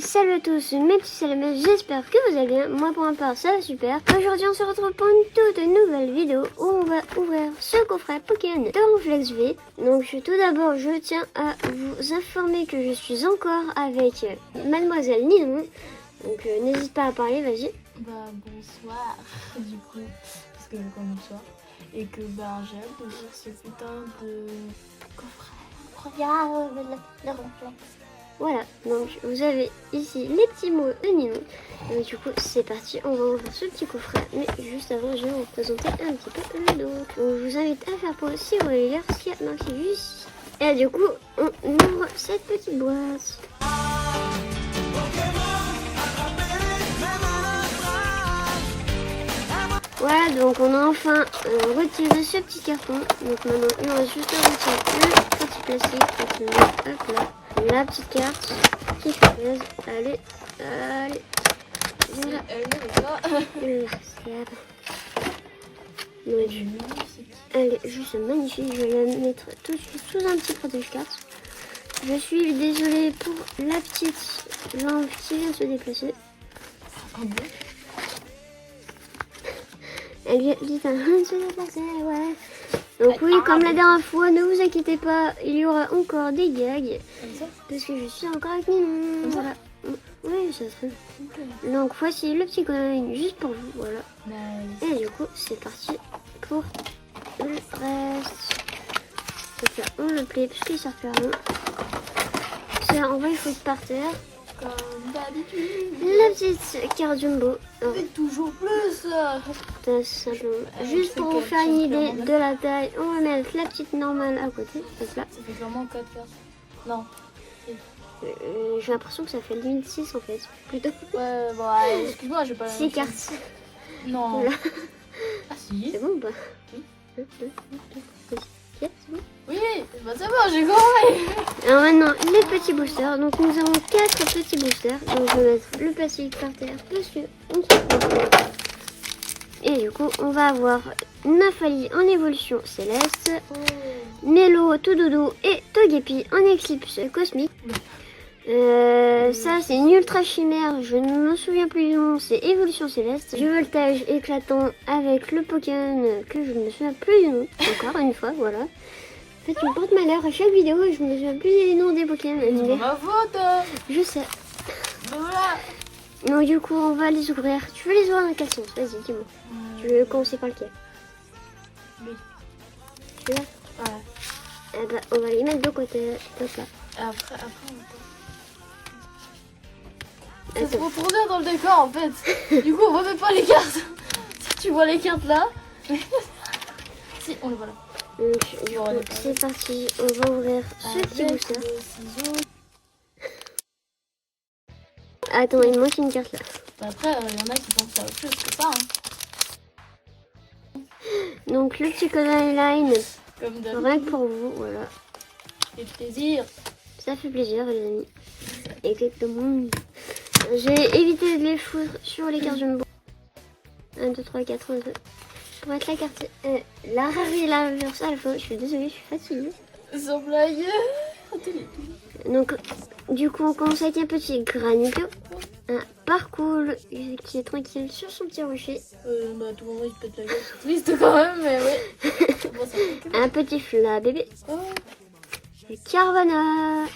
Salut à tous mes petits salamés, j'espère que vous allez bien. Moi pour ma part ça va super. Aujourd'hui on se retrouve pour une toute nouvelle vidéo où on va ouvrir ce coffret Pokémon de Ronflex V. Donc tout d'abord je tiens à vous informer que je suis encore avec Mademoiselle Ninon. Donc n'hésite pas à parler, vas-y. Bonsoir du coup, parce que comme bonsoir. Et que j'ai hâte d'ouvrir ce putain de coffret. Regarde le Ronflex. Voilà, donc vous avez ici les petits mots de Ninon. Donc du coup c'est parti, on va ouvrir ce petit coffret. Mais juste avant je vais vous présenter un petit peu le dos. Donc je vous invite à faire pause si vous voulez lire ce qu'il y a marqué juste. Et du coup on ouvre cette petite boîte. Voilà, donc on a enfin retiré ce petit carton. Donc maintenant il nous reste juste à retirer le petit plastique. Hop là. La petite carte qui fait plaisir. Allez, voilà. Elle est juste magnifique. Je vais la mettre tout de suite sous un petit protège-carte. Je suis désolée pour la petite jambe qui vient de se déplacer. Elle vient de se déplacer, ouais. Donc oui, comme la dernière fois, ne vous inquiétez pas, il y aura encore des gags. Parce que je suis encore avec Ninon. Voilà. Oui, ça serait. Donc voici le petit coin juste pour vous, voilà. Et du coup, c'est parti pour le reste. Donc là, on le plie parce qu'il sert plus à rien. Ça, on va le foutre par terre. Comme d'habitude. La petite carte jumbo. C'est toujours plus. Simplement. Juste pour vous faire une idée de la taille, on va mettre la petite normale à côté. Hop là. Ça fait vraiment 4 cartes. Non. J'ai l'impression que ça fait limite 6 en fait. Plutôt. Ouais, bon, allez, excuse-moi, j'ai pas la 6 cartes. Non. Voilà. Ah si. C'est bon ou pas? Oui. C'est bon. Oui, bah c'est bon, j'ai compris. Alors maintenant, les petits boosters. Donc nous avons 4 petits boosters. Donc je vais mettre le plastique par terre parce que on se fout. Et du coup, on va avoir Nafali en évolution céleste, Melo, Toudoudou et Togepi en éclipse cosmique. Ça, c'est une ultra chimère, je ne me souviens plus du nom, c'est évolution céleste. Du voltage éclatant avec le Pokémon que je ne me souviens plus du nom, encore une fois, voilà. En fait, tu me portes malheur à chaque vidéo et je me souviens plus des noms des Pokémon. C'est ma faute. Je sais. Ben voilà. Donc du coup, on va les ouvrir. Tu veux les ouvrir dans quel sens? Vas-y, dis-moi. Tu veux commencer par lequel? Oui. Tu veux? Ouais. Eh ben, on va les mettre de côté. Hop là. Après, on Attends. c'est trop bien dans le décor en fait. Du coup, on remet pas les cartes. Si tu vois les cartes là. Si, on les voit là. Donc, du coup, c'est parti. On va ouvrir ce petit booster. Attends, il me manque une carte là. Après, il y en a qui pensent à autre chose que ça. Hein. Donc, le petit Codon Line. Comme d'habitude. Rien que pour vous, voilà. Et plaisir. Ça fait plaisir, les amis. Exactement. J'ai évité de les foutre sur les cartes jumbo. 1, 2, 3, 4, 1, 2. Pour mettre la carte. La rare et la reverse alpha. Je suis désolée, je suis fatiguée. Sans blague. Donc, du coup, on commence avec un petit Granito. Un parcours qui est tranquille sur son petit rocher. Bah, tout le monde il pète la gueule. C'est triste quand même, mais ouais. Bon, ça fait Un petit Fla bébé. oh. Carvana.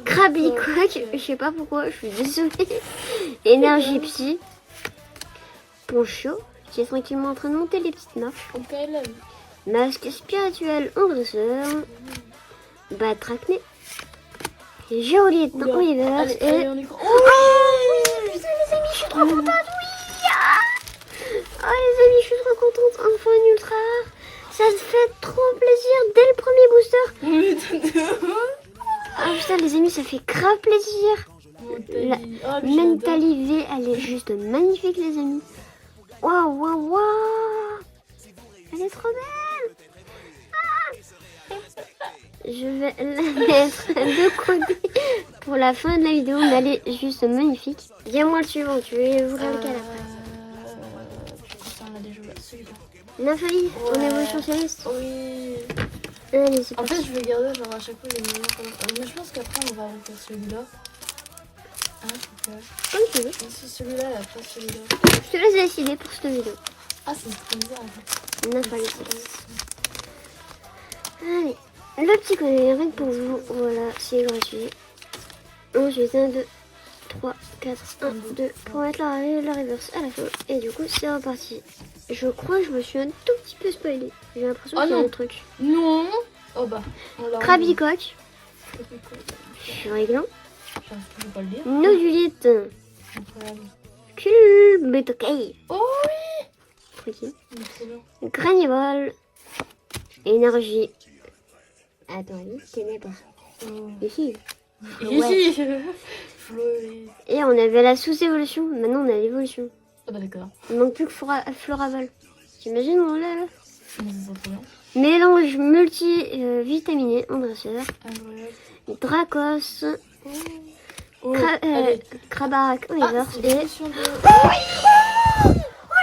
Krabiquac. Je sais pas pourquoi, je suis désolée. Énergie psy. Poncho, qui est tranquillement en train de monter les petites marches. Ok, là. Masque spirituel en douceur. Batracné. Géolier en hiver. Allez, Et... allez, on est... Oh oui, les amis, je suis trop contente, oui. Oh les amis, je suis trop contente. Enfin une ultra rare. Ça te fait trop plaisir dès le premier booster. Ah putain les amis, ça fait grave plaisir. La Mentally V, elle est juste magnifique les amis. Waouh, waouh, waouh. Elle est trop belle. je vais la mettre de côté pour la fin de la vidéo, mais elle est juste magnifique. Dis-moi le suivant, tu veux ouvrir lequel après? On a déjà joué à celui-là. Nathalie, en Ouais. évolution céleste. Oui. Allez, c'est En parti. fait, je vais garder genre à chaque fois les meilleurs. Mais je pense qu'après, on va refaire celui-là. Hein, ok. Comme tu veux. Mais si celui-là et après celui-là. Je te laisse décider pour cette vidéo. Ah, c'est trop bizarre. Nathalie céleste. Allez, le petit collier, rien que pour vous. Voilà, c'est gratuit. Ensuite, 1, 2, 3, 4, 1, 2, pour mettre la reverse à la fin. Et du coup, c'est reparti. Je crois que je me suis un tout petit peu spoilé. J'ai l'impression Oh qu'il y a non. un truc. Non. Oh bah, on l'a. Crabicoque, Je Furiglan, vais pas le dire. Nodulite, Incroyable. Culbetokai, Oh truc. oui. Il est trop bien. Granivole, Énergie. Attends, ténèbres. Oh. Ici. Ici. Flo et... Et on avait la sous-évolution. Maintenant, on a l'évolution. Ah bah d'accord. Il manque plus que Floraval. T'imagines, on l'a là? Mais c'est trop bien. Mélange multivitaminé en dresseur. Incroyable. Dracos, Oh, allez. Krabarak en Ah, reverse c'est et... l'évolution de... Oh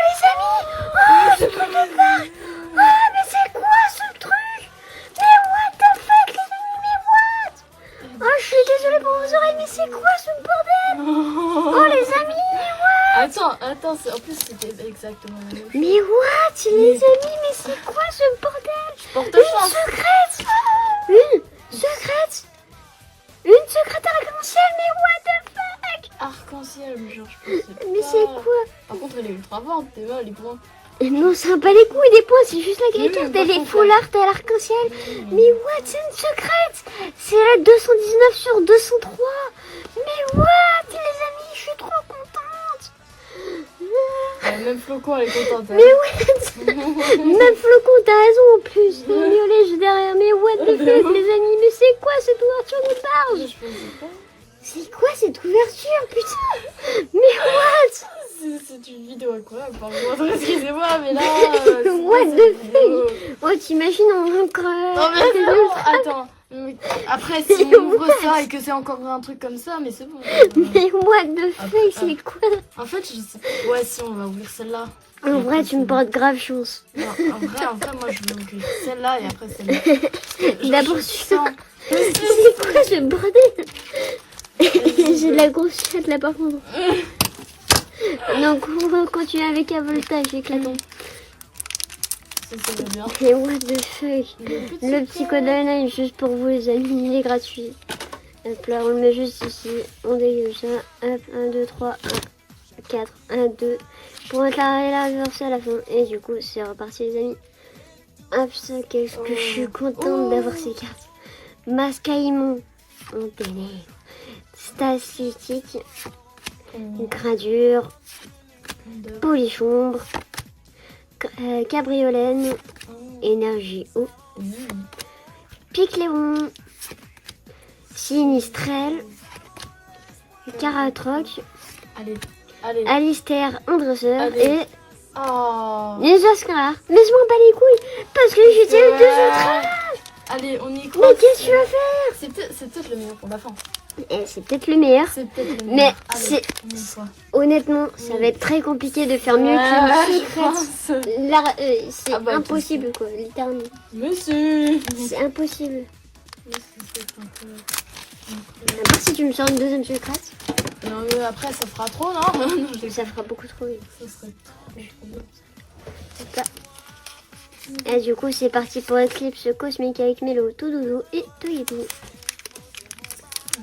les amis! Oh je peux pas! Ah mais c'est quoi ce truc? Mais what the fuck les amis? Mais what? Oh je suis désolée pour vos oreilles mais c'est quoi ce bordel? Oh les amis! Attends, en plus c'était exactement la même chose. Mais what les amis? Mais c'est quoi ce bordel? Porte Une chance. secrète! Une secrète! Une secrète arc-en-ciel mais what the fuck? Arc-en-ciel, mais genre je pensais Mais pas. c'est quoi? Par contre elle est ultra forte, t'es mal, les points. Non, c'est pas les couilles des points, c'est juste la Oui, carte, mais elle est par full art, elle l'arc-en-ciel. Mais what, c'est une secrète. C'est la 219 sur 203. Mais what, les amis, je suis trop contente. Même Flocon elle est contente. Hein. Mais what? Même Flocon, t'as raison en plus. Violet, je suis derrière. Mais what the fuck, les amis, mais c'est quoi cette ouverture de barge? Je pensais pas. C'est quoi cette ouverture, putain? Mais what? C'est une vidéo incroyable, pardon, excusez-moi, mais là... What the fuck? Oh, t'imagines, on va encore... Non mais c'est bon, attends. Mais après, si on ouvre ça et que c'est encore un truc comme ça, mais c'est bon. Mais what the fuck, c'est quoi? En fait, je sais... Ouais, si, on va ouvrir celle-là. En vrai, tu me portes grave chance. Non, en vrai, moi, je vais ouvrir celle-là et après celle-là. D'abord, je sens... c'est quoi ce bordel? J'ai de la grosse chatte là par contre. Donc on va continuer avec un voltage éclatant. Ça va bien. Et what the fuck? Le petit code online juste pour vous les amis, il est gratuit. Hop là, on le met juste ici. On dégage ça. Hop, 1, 2, 3, 1, 4, 1, 2. Pour mettre la reverse à la fin. Et du coup, c'est reparti les amis. Hop, ça, qu'est-ce que je suis contente d'avoir ces cartes. Mascaïmon en ténèbres. Statistique. Gradure. Polichombre. Cabriolène. Énergie eau. Picléon. Sinistrel. Caratroc. Allez, allez. Alistair en dresseur. Allez. Et Oh. Ninja Scar. Mais je m'en bats les couilles. Parce que j'ai déjà eu deux autres. Allez, on y croit. Mais qu'est-ce que tu vas faire? C'est peut-être le meilleur pour la fin. Eh, c'est peut-être le meilleur. C'est peut-être le Mais meilleur. c'est... On y croit. Honnêtement, ça va être très compliqué de faire mieux Ouais, qu'une je secrète. pense. Là, c'est Ah bah, impossible quoi, littéralement. Monsieur. C'est impossible. À part si tu me sors une deuxième secrète, Non mais après ça fera trop non, non ça fera beaucoup trop vite. ça serait trop bien. Hop là. Et du coup, c'est parti pour Eclipse Cosmique avec Mélo, Toudoudou et Toyibou.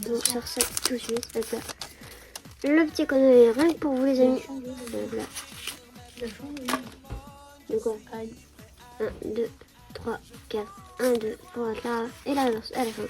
On sort ça tout de suite. Hop là. Le petit connerie, rien que pour vous les amis. Hop là. De quoi? 1, 2, 3, 4, 1, 2 pour être là. Et la reverse à la fin.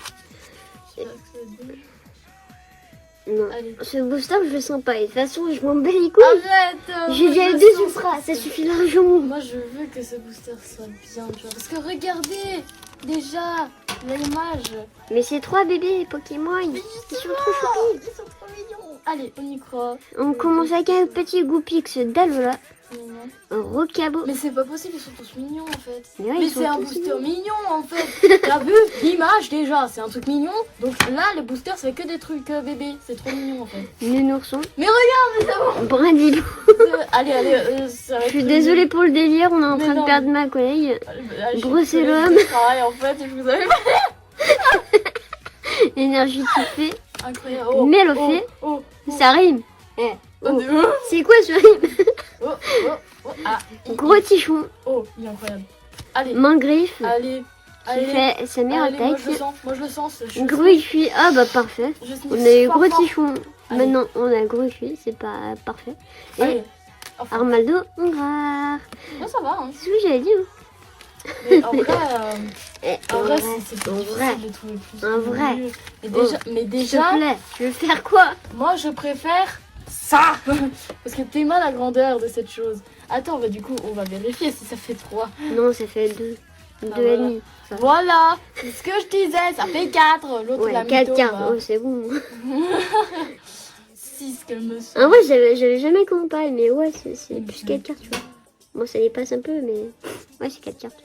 Non, Allez. ce booster je le sens pas. Et de toute façon, je m'en bats les couilles. Arrête. J'ai déjà eu deux ultras, ça suffit largement. Moi je veux que ce booster soit bien, tu vois. Parce que regardez déjà l'image. Mais c'est trois bébés Pokémon. Ils sont trop choupis. Ils sont trop mignons. Allez, on y croit. On commence avec un petit Goupix d'Alola. Mignon. Un Rocabo. Mais c'est pas possible, ils sont tous mignons en fait. Mais ouais, Mais ils sont c'est un tous booster mignons. mignon en fait. T'as vu l'image déjà, c'est un truc mignon. Donc là, les boosters, c'est que des trucs bébés. C'est trop mignon en fait. Nounourson. Mais regarde, mais Brindilou. allez, ça va Je suis être désolée pour le délire, on est en Mais train non, de perdre ma collègue. Je suis Bruxellum. collègue de travail, en fait, je vous avais Énergie kiffée. incroyable. Mais le fait, oh, ça rime. Eh, oh, oh. oh, C'est quoi ce rime? ah, Gros tichon. oh, il est incroyable. Allez, Mangriffe. allez, Qui allez. fait sa meilleure Allez, moi attaque. je le sens. Gruichui. Ah bah parfait. Je sniff On a eu fort, gros fort. tichon. Allez. Maintenant on a Gruichui, c'est pas parfait. Et Allez. Enfin, Armaldo Hongrar. moi, ça va. Hein. C'est ce que j'avais dit. Hein. Mais en vrai, Eh, en en vrai, vrai, c'est en difficile vrai. de trouver plus. En vrai. mieux. Mais Oh. déjà, S'il te déjà plaît, tu veux faire quoi? moi je préfère ça. Parce que t'es mal la grandeur de cette chose. Attends, bah, du coup, on va vérifier si ça fait 3. Non, ça fait 2. 2 voilà. et demi. Ça. Voilà, c'est ce que je disais, ça fait 4. L'autre, Ouais, la 4 mytho, cartes. bah, Oh, c'est bon. 6 qu'elle me En vrai, j'avais jamais comparé, mais ouais, c'est Mhm. plus 4 cartes, tu vois. Bon, ça dépasse un peu, mais ouais, c'est 4 cartes.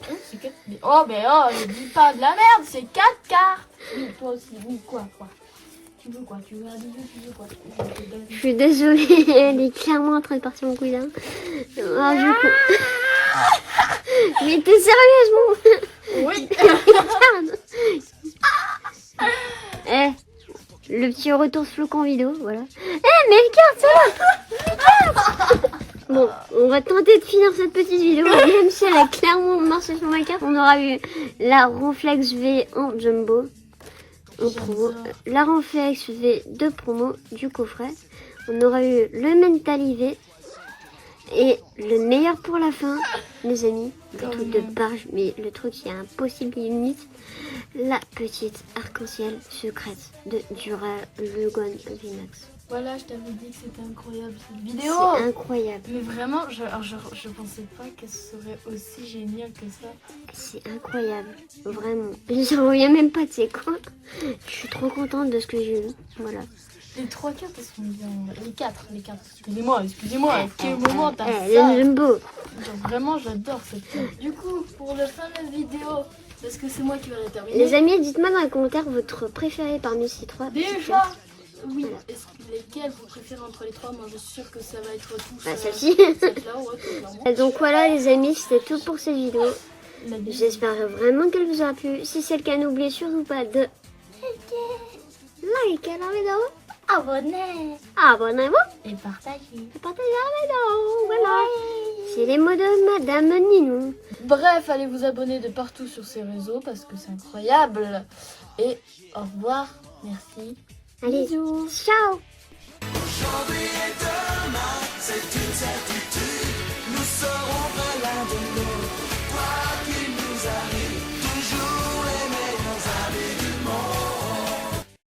Oh, mais oh, ne dis pas de la merde, c'est 4 cartes. Oui, toi aussi, oui, quoi. Tu veux quoi? Tu veux un bisou? Tu veux quoi? Je te donne. Je suis désolée, elle est clairement en train de partir en couille là. Ah, du coup. Mais t'es sérieuse, mon Oui. regarde. Eh, le petit retour flocon vidéo, voilà. Eh, mais regarde ça là. Bon, on va tenter de finir cette petite vidéo, même si elle a clairement marché sur ma carte. On aura eu la Ronflex V en jumbo, en promo, la Ronflex V de promo du coffret. On aura eu le Mentalivé et le meilleur pour la fin, les amis, le truc de barge, mais le truc qui est impossible limite, la petite arc-en-ciel secrète de Dural Lugon VMAX. Voilà, je t'avais dit que c'était incroyable cette vidéo. C'est incroyable. Mais vraiment, je pensais pas qu'elle serait aussi géniale que ça. C'est incroyable, vraiment. J'en reviens même pas, tu sais quoi. Je suis trop contente de ce que j'ai eu. Voilà. Les 3 cartes, elles sont bien. Les 4. Excusez-moi. À quel moment t'as Eh, ça? le jumbo. Genre, vraiment, j'adore cette carte. Du coup, pour la fin de la vidéo, parce que c'est moi qui vais la terminer. Les amis, dites-moi dans les commentaires votre préféré parmi ces 3. Déjà, oui. Est-ce que lesquels vous préférez entre les 3? Moi, je suis sûre que ça va être tous. Bah, celle-ci. Celle-là, ouais, clairement. Et donc voilà les amis, c'était tout pour cette vidéo. La vidéo. J'espère vraiment qu'elle vous aura plu. Si c'est le cas, n'oubliez surtout pas de liker la vidéo, abonnez-vous Et partagez. et partagez la vidéo. Voilà. C'est les mots de Madame Ninou. Bref, allez vous abonner de partout sur ces réseaux parce que c'est incroyable. Et au revoir. Merci. Allez, Bisous. ciao. Aujourd'hui et demain.